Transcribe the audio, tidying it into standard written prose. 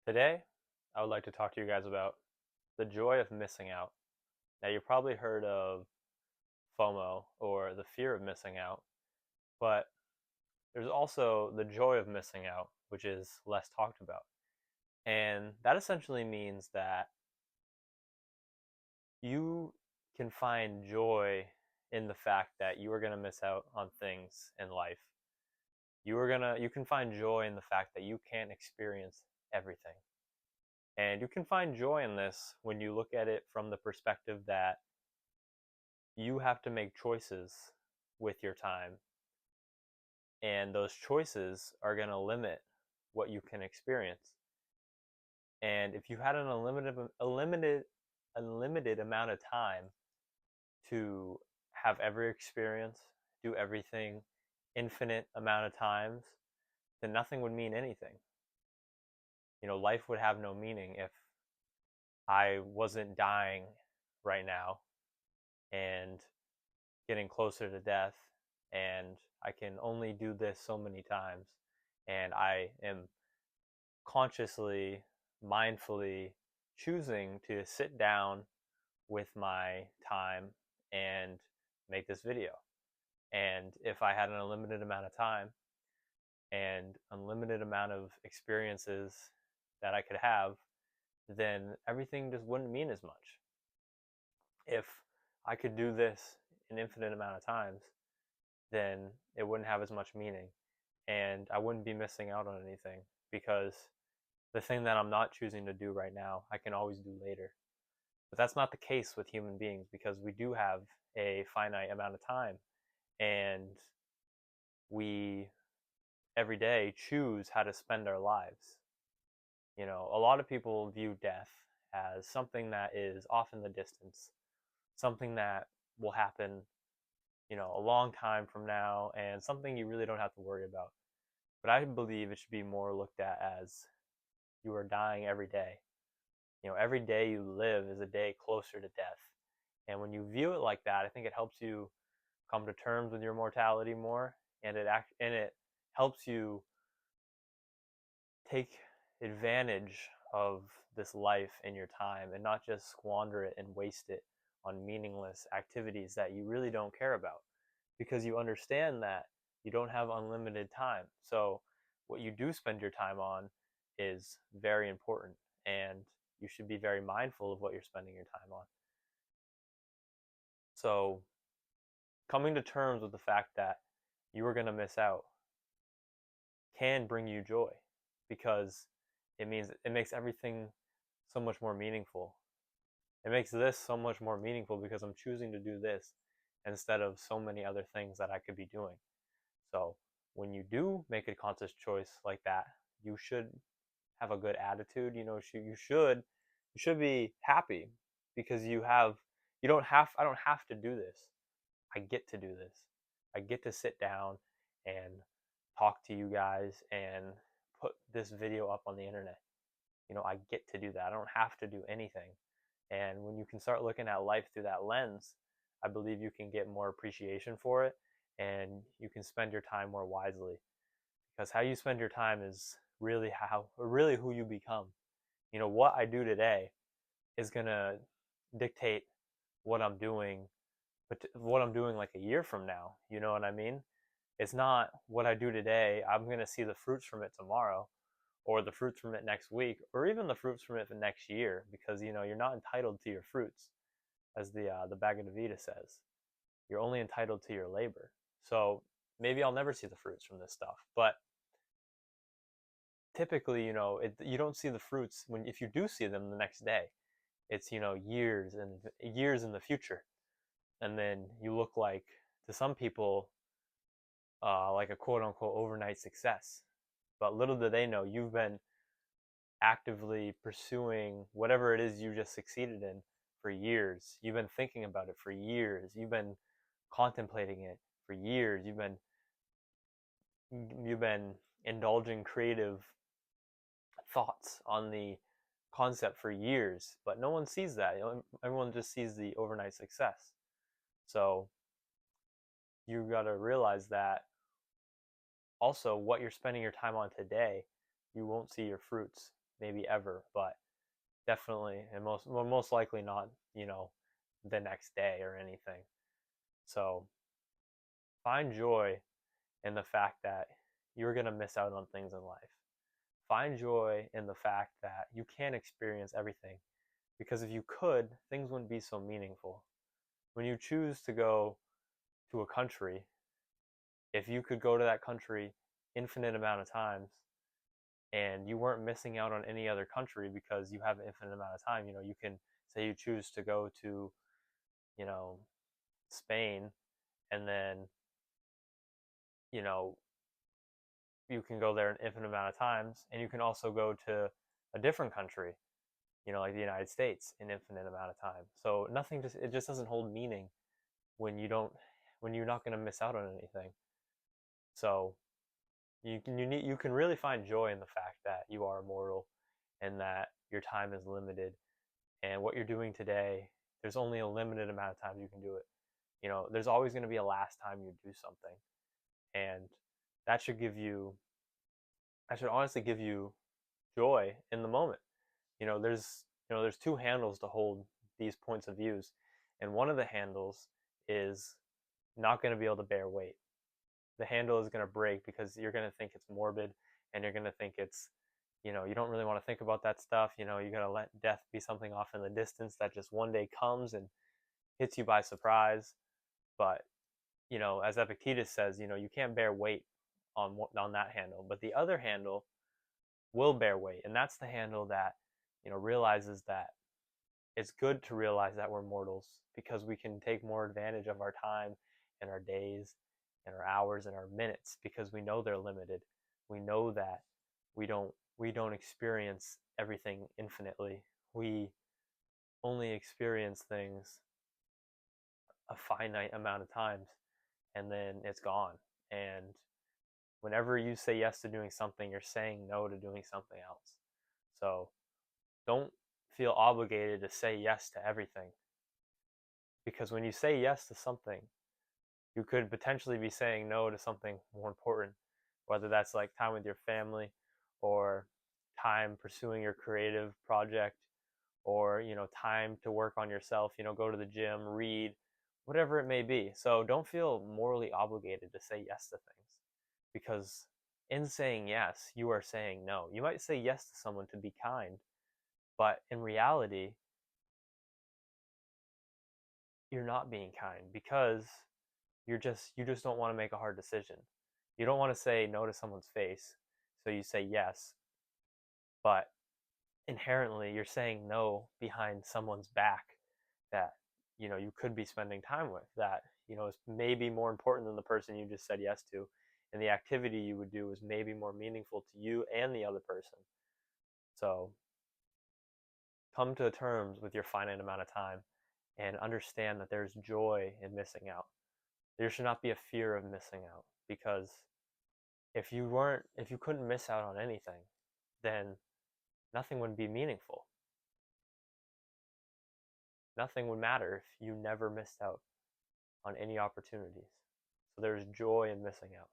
Today, I would like to talk to you guys about the joy of missing out. Now, you've probably heard of FOMO or the fear of missing out, but there's also the joy of missing out, which is less talked about. And that essentially means that you can find joy in the fact that you are going to miss out on things in life. You can find joy in the fact that you can't experience everything. And you can find joy in this when you look at it from the perspective that you have to make choices with your time, and those choices are going to limit what you can experience. And if you had unlimited amount of time to have every experience, do everything infinite amount of times, then nothing would mean anything. Life would have no meaning if I wasn't dying right now and getting closer to death, and I can only do this so many times, and I am consciously, mindfully choosing to sit down with my time and make this video. And if I had an unlimited amount of time and unlimited amount of experiences that I could have, then everything just wouldn't mean as much. If I could do this an infinite amount of times, then it wouldn't have as much meaning, and I wouldn't be missing out on anything, because the thing that I'm not choosing to do right now, I can always do later. But that's not the case with human beings, because we do have a finite amount of time, and we every day choose how to spend our lives. A lot of people view death as something that is off in the distance, something that will happen, a long time from now, and something you really don't have to worry about. But I believe it should be more looked at as you are dying every day. Every day you live is a day closer to death. And when you view it like that, I think it helps you come to terms with your mortality more, and it helps you take advantage of this life and your time, and not just squander it and waste it on meaningless activities that you really don't care about, because you understand that you don't have unlimited time. So what you do spend your time on is very important, and you should be very mindful of what you're spending your time on. So coming to terms with the fact that you are going to miss out can bring you joy, because it makes everything so much more meaningful. It makes this so much more meaningful because I'm choosing to do this instead of so many other things that I could be doing. So when you do make a conscious choice like that, you should have a good attitude. You should be happy, because I don't have to do this. I get to do this. I get to sit down and talk to you guys and put this video up on the internet. I get to do that. I don't have to do anything. And when you can start looking at life through that lens, I believe you can get more appreciation for it, and you can spend your time more wisely. Because how you spend your time is really who you become. What I do today is going to dictate what I'm doing, but what I'm doing like a year from now. You know what I mean? It's not what I do today. I'm going to see the fruits from it tomorrow, or the fruits from it next week, or even the fruits from it the next year, because you're not entitled to your fruits, as the Bhagavad Gita says. You're only entitled to your labor. So maybe I'll never see the fruits from this stuff, but typically, you don't see the fruits when if you do see them the next day. It's years and years in the future, and then you look like, to some people, like a quote unquote overnight success. But little do they know, you've been actively pursuing whatever it is you just succeeded in for years. You've been thinking about it for years. You've been contemplating it for years. You've been indulging creative thoughts on the concept for years, but no one sees that. Everyone just sees the overnight success. So you got to realize that also what you're spending your time on today, you won't see your fruits maybe ever, but definitely, and most likely not, the next day or anything. So find joy in the fact that you're going to miss out on things in life. Find joy in the fact that you can't experience everything, because if you could, things wouldn't be so meaningful. When you choose to go to a country, if you could go to that country infinite amount of times and you weren't missing out on any other country because you have an infinite amount of time, you can say you choose to go to, you know, Spain, and then, you know, you can go there an infinite amount of times, and you can also go to a different country, like the United States, an infinite amount of time. So it just doesn't hold meaning when you're not going to miss out on anything. So you can really find joy in the fact that you are immortal and that your time is limited, and what you're doing today, there's only a limited amount of time you can do it. There's always going to be a last time you do something, and that should honestly give you joy in the moment. There's two handles to hold these points of views, and one of the handles is not going to be able to bear weight. The handle is going to break because you're going to think it's morbid, and you're going to think it's, you don't really want to think about that stuff. You got to let death be something off in the distance that just one day comes and hits you by surprise. But, as Epictetus says, you can't bear weight on that handle, but the other handle will bear weight. And that's the handle that, realizes that it's good to realize that we're mortals, because we can take more advantage of our time and our days and our hours and our minutes, because we know they're limited. We know that we don't experience everything infinitely. We only experience things a finite amount of times, and then it's gone. And whenever you say yes to doing something, you're saying no to doing something else. So don't feel obligated to say yes to everything, because when you say yes to something, you could potentially be saying no to something more important, whether that's like time with your family, or time pursuing your creative project, or time to work on yourself, go to the gym, read, whatever it may be. So don't feel morally obligated to say yes to things, because in saying yes, you are saying no. You might say yes to someone to be kind, but in reality, you're not being kind, because you just don't want to make a hard decision. You don't want to say no to someone's face, so you say yes, but inherently you're saying no behind someone's back that you could be spending time with, that is maybe more important than the person you just said yes to, and the activity you would do is maybe more meaningful to you and the other person. So come to terms with your finite amount of time and understand that there's joy in missing out. There should not be a fear of missing out, because if you couldn't miss out on anything, then nothing would be meaningful. Nothing would matter if you never missed out on any opportunities. So there's joy in missing out.